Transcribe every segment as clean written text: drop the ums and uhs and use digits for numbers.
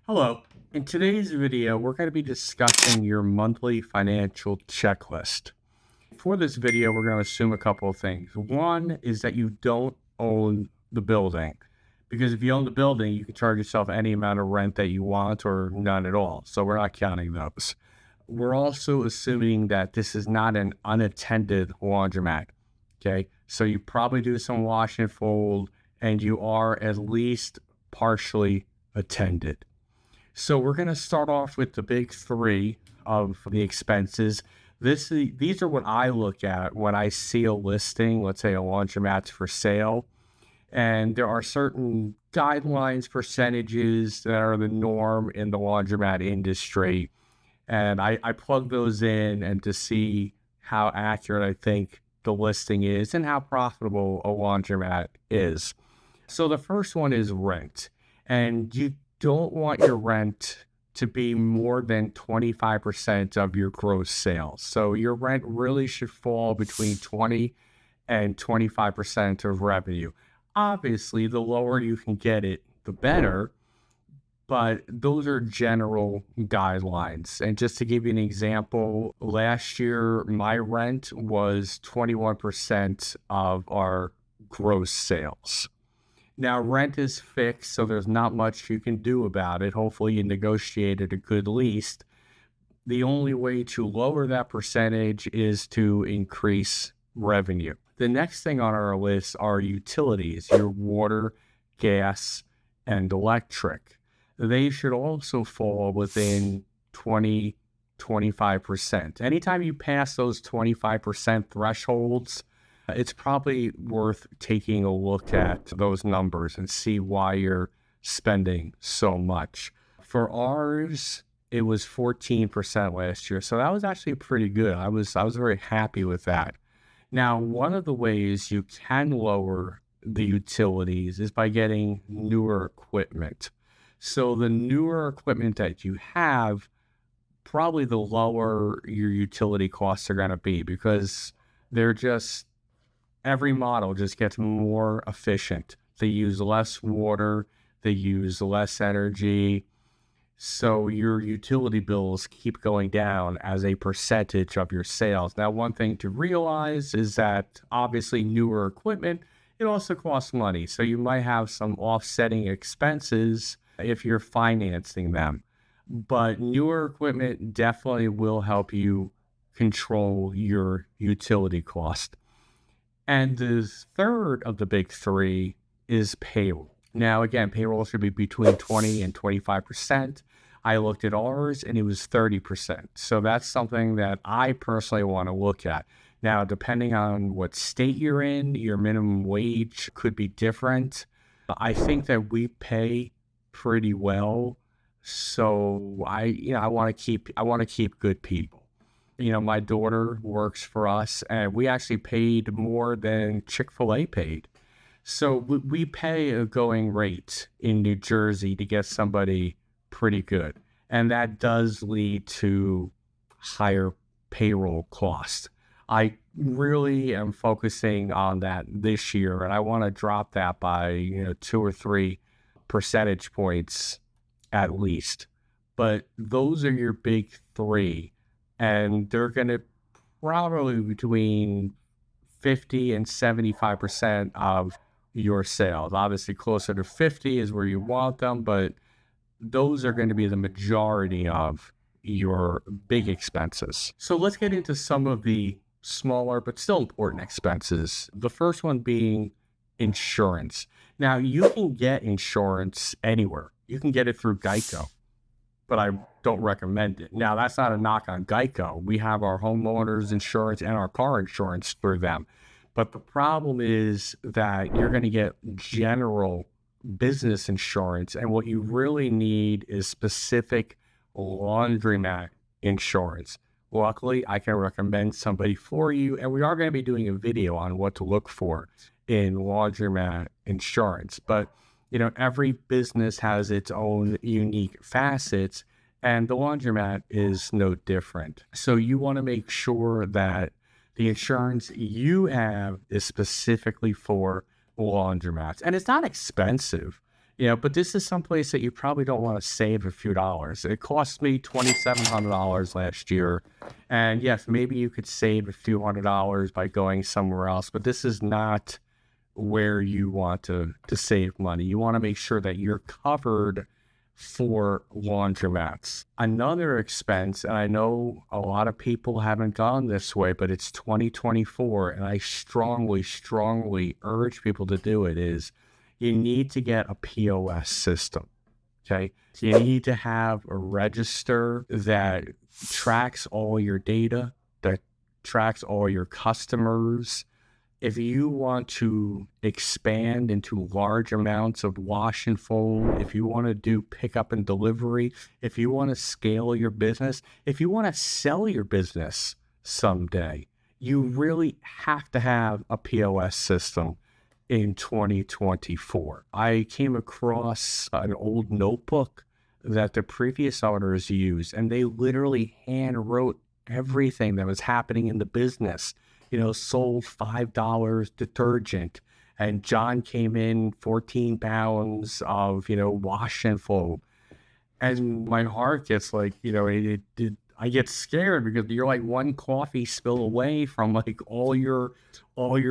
Hello. In today's video, we're going to be discussing your monthly financial checklist. For this video, we're going to assume a couple of things. One is that you don't own the building, because if you own the building, you can charge yourself any amount of rent that you want or none at all. So we're not counting those. We're also assuming that this is not an unattended laundromat. Okay. So you probably do some wash and fold, and you are at least partially attended. So we're going to start off with the big three of the expenses. These are what I look at when I see a listing, let's say a laundromat's for sale. And there are certain guidelines, percentages that are the norm in the laundromat industry. And I plug those in and to see how accurate I think the listing is and how profitable a laundromat is. So the first one is rent. And you don't want your rent to be more than 25% of your gross sales. So your rent really should fall between 20 and 25% of revenue. Obviously, the lower you can get it, the better, but those are general guidelines. And just to give you an example, last year, my rent was 21% of our gross sales. Now, rent is fixed, so there's not much you can do about it. Hopefully, you negotiated a good lease. The only way to lower that percentage is to increase revenue. The next thing on our list are utilities, your water, gas, and electric. They should also fall within 20-25%. Anytime you pass those 25% thresholds, it's probably worth taking a look at those numbers and see why you're spending so much. For ours, it was 14% last year, so that was actually pretty good. I was very happy with that. Now, one of the ways you can lower the utilities is by getting newer equipment. So the newer equipment that you have, probably the lower your utility costs are going to be, because every model just gets more efficient. They use less water, they use less energy. So your utility bills keep going down as a percentage of your sales. Now, one thing to realize is that obviously newer equipment, it also costs money. So you might have some offsetting expenses if you're financing them. But newer equipment definitely will help you control your utility cost. And the third of the big three is payroll. Now, again, payroll should be between 20 and 25%. I looked at ours and it was 30%. So that's something that I personally want to look at. Now, depending on what state you're in, your minimum wage could be different. I think that we pay pretty well. So I want to keep good people. My daughter works for us, and we actually paid more than Chick-fil-A paid. So we pay a going rate in New Jersey to get somebody pretty good. And that does lead to higher payroll costs. I really am focusing on that this year, and I want to drop that by 2 or 3 percentage points at least. But those are your big three. And they're going to probably between 50 and 75% of your sales. Obviously, closer to 50 is where you want them, but those are going to be the majority of your big expenses. So let's get into some of the smaller but still important expenses. The first one being insurance. Now, you can get insurance anywhere. You can get it through Geico, but I don't recommend it. Now, that's not a knock on Geico. We have our homeowners insurance and our car insurance through them. But the problem is that you're going to get general business insurance, and what you really need is specific laundromat insurance. Luckily, I can recommend somebody for you, and we are going to be doing a video on what to look for in laundromat insurance. But every business has its own unique facets, and the laundromat is no different. So you want to make sure that the insurance you have is specifically for laundromats. And it's not expensive. But this is someplace that you probably don't want to save a few dollars. It cost me $2,700 last year. And yes, maybe you could save a few $100s by going somewhere else, but this is not where you want to save money. You want to make sure that you're covered for laundromats. Another expense, and I know a lot of people haven't gone this way, but it's 2024, and I strongly, strongly urge people to do it, is you need to get a POS system, okay? You need to have a register that tracks all your data, that tracks all your customers. If you want to expand into large amounts of wash and fold, if you want to do pickup and delivery, if you want to scale your business, if you want to sell your business someday, you really have to have a POS system in 2024. I came across an old notebook that the previous owners used, and they literally hand wrote everything that was happening in the business. Sold $5 detergent, and John came in 14 pounds of, wash and fold. And my heart gets like, I get scared because you're like one coffee spill away from like all your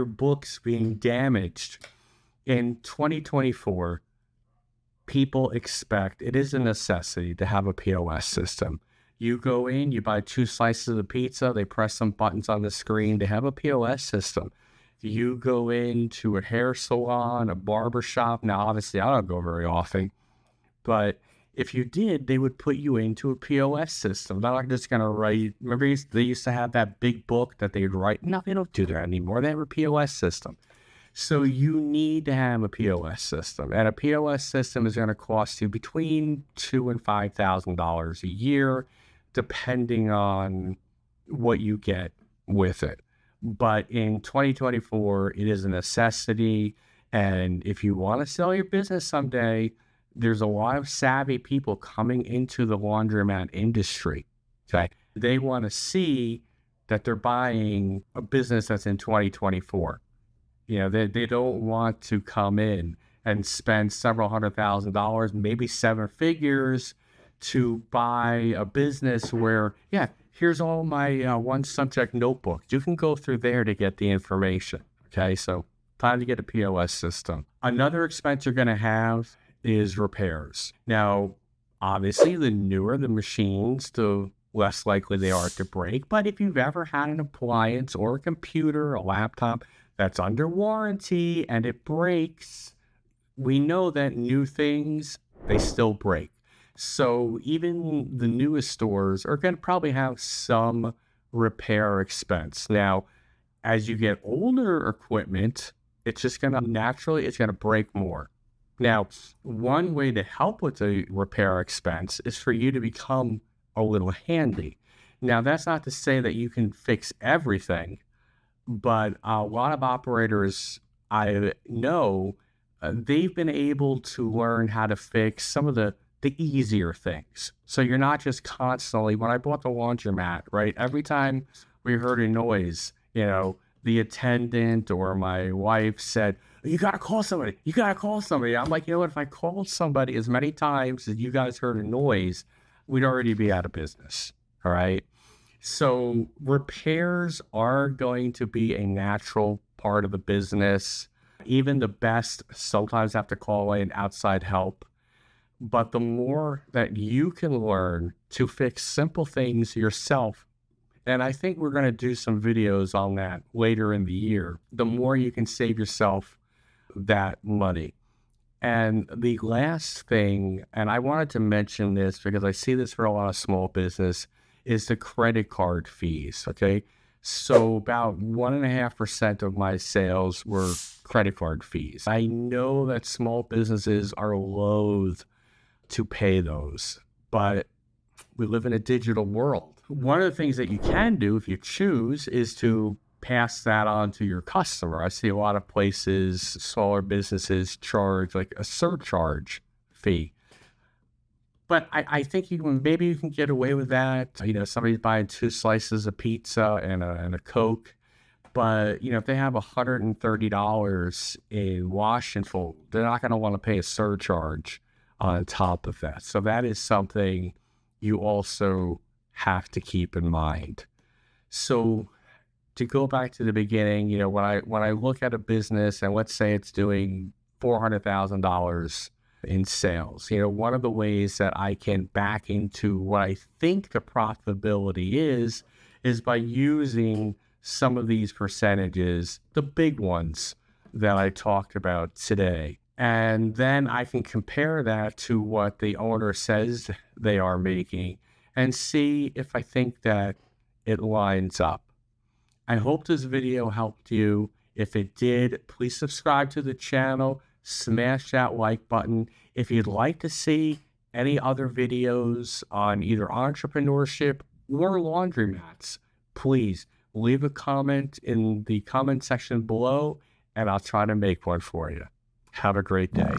books being damaged. In 2024, people expect, it is a necessity to have a POS system. You go in, you buy 2 slices of pizza, they press some buttons on the screen, they have a POS system. You go into a hair salon, a barber shop. Now, obviously, I don't go very often, but if you did, they would put you into a POS system. They're not just going to write. Remember, they used to have that big book that they'd write. No, they don't do that anymore. They have a POS system. So you need to have a POS system, and a POS system is going to cost you between $2,000 and $5,000 a year, depending on what you get with it. But in 2024, it is a necessity. And if you want to sell your business someday, there's a lot of savvy people coming into the laundromat industry. Okay. They want to see that they're buying a business that's in 2024. They don't want to come in and spend several $100,000, maybe 7 figures, to buy a business where, here's all my one subject notebook. You can go through there to get the information. Okay, so time to get a POS system. Another expense you're going to have is repairs. Now, obviously, the newer the machines, the less likely they are to break. But if you've ever had an appliance or a computer, a laptop that's under warranty and it breaks, we know that new things, they still break. So even the newest stores are going to probably have some repair expense. Now, as you get older equipment, it's just going to naturally, it's going to break more. Now, one way to help with the repair expense is for you to become a little handy. Now, that's not to say that you can fix everything, but a lot of operators I know, they've been able to learn how to fix some of the easier things. So you're not just constantly, when I bought the laundromat, right? Every time we heard a noise, the attendant or my wife said, you got to call somebody. You got to call somebody. I'm like, what, if I called somebody as many times as you guys heard a noise, we'd already be out of business. All right. So repairs are going to be a natural part of the business. Even the best sometimes have to call in outside help. But the more that you can learn to fix simple things yourself, and I think we're going to do some videos on that later in the year, the more you can save yourself that money. And the last thing, and I wanted to mention this because I see this for a lot of small business, is the credit card fees, okay? So about 1.5% of my sales were credit card fees. I know that small businesses are loath to pay those, but we live in a digital world. One of the things that you can do if you choose is to pass that on to your customer. I see a lot of places, smaller businesses charge like a surcharge fee. But I think maybe you can get away with that. Somebody's buying 2 slices of pizza and a Coke. But, if they have $130 in wash and fold, they're not going to want to pay a surcharge on top of that. So that is something you also have to keep in mind. So to go back to the beginning, when I look at a business and let's say it's doing $400,000 in sales, one of the ways that I can back into what I think the profitability is by using some of these percentages, the big ones that I talked about today. And then I can compare that to what the owner says they are making and see if I think that it lines up. I hope this video helped you. If it did, please subscribe to the channel, smash that like button. If you'd like to see any other videos on either entrepreneurship or laundromats, please leave a comment in the comment section below and I'll try to make one for you. Have a great day.